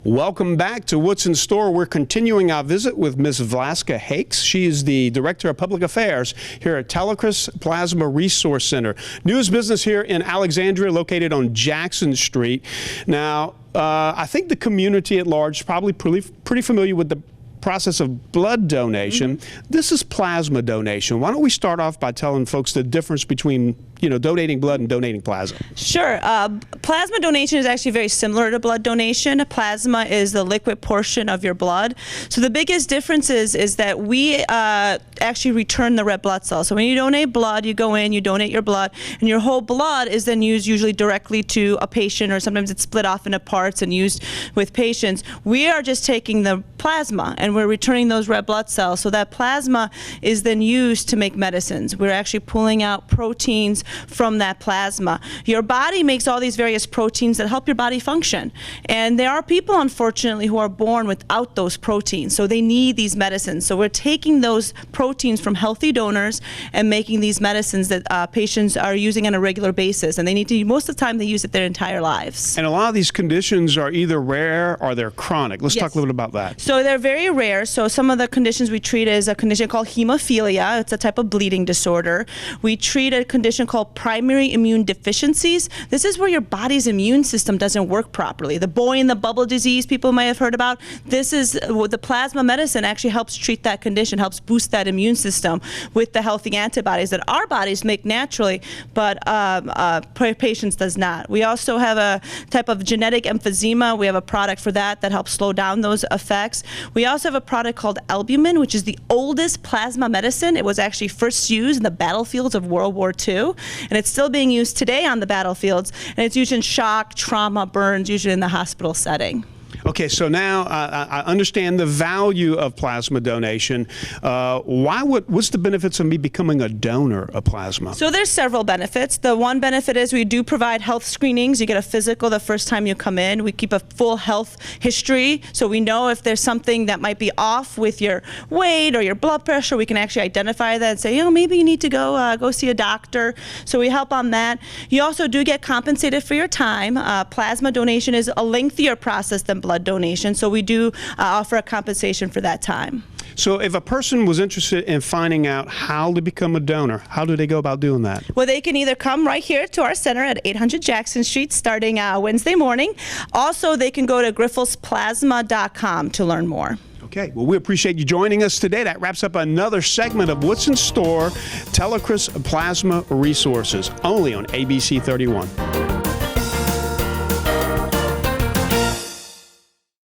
Welcome back to What's in Store. We're continuing our visit with Ms. Vlaska Hakes. She is the Director of Public Affairs here at Talecris Plasma Resource Center. Newest business here in Alexandria, located on Jackson Street. Now, I think the community at large is probably pretty familiar with the process of blood donation. This is plasma donation. Why don't we start off by telling folks the difference between donating blood and donating plasma? Sure. Plasma donation is actually very similar to blood donation. Plasma is the liquid portion of your blood. So the biggest difference is that we actually return the red blood cells. So when you donate blood, you go in, you donate your blood, and your whole blood is then used usually directly to a patient, or sometimes it's split off into parts and used with patients. We are just taking the plasma and we're returning those red blood cells. So that plasma is then used to make medicines. We're actually pulling out proteins from that plasma. Your body makes all these various proteins that help your body function. And there are people, unfortunately, who are born without those proteins. So they need these medicines. So we're taking those proteins from healthy donors and making these medicines that patients are using on a regular basis. And they need to, most of the time, they use it their entire lives. And a lot of these conditions are either rare or they're chronic. Let's talk a little bit about that. So they're very rare. So some of the conditions we treat is a condition called hemophilia. It's a type of bleeding disorder. We treat a condition called primary immune deficiencies. This is where your body's immune system doesn't work properly. The boy in the bubble disease people may have heard about. This is the plasma medicine actually helps treat that condition, helps boost that immune system with the healthy antibodies that our bodies make naturally, but patients does not. We also have a type of genetic emphysema. We have a product for that helps slow down those effects. We also have a product called albumin, which is the oldest plasma medicine. It was actually first used in the battlefields of World War II, and it's still being used today on the battlefields, and it's used in shock, trauma, burns, usually in the hospital setting. Okay, so now I understand the value of plasma donation. What's the benefits of me becoming a donor of plasma? So there's several benefits. The one benefit is we do provide health screenings. You get a physical the first time you come in. We keep a full health history, so we know if there's something that might be off with your weight or your blood pressure. We can actually identify that and say, maybe you need to go see a doctor. So we help on that. You also do get compensated for your time. Plasma donation is a lengthier process than blood donation, so we do offer a compensation for that time. So if a person was interested in finding out how to become a donor, how do they go about doing that? Well, they can either come right here to our center at 800 Jackson Street starting Wednesday morning. Also, they can go to grifolsplasma.com to learn more. Okay, well, we appreciate you joining us today. That wraps up another segment of What's in Store, Talecris Plasma Resources, only on ABC 31.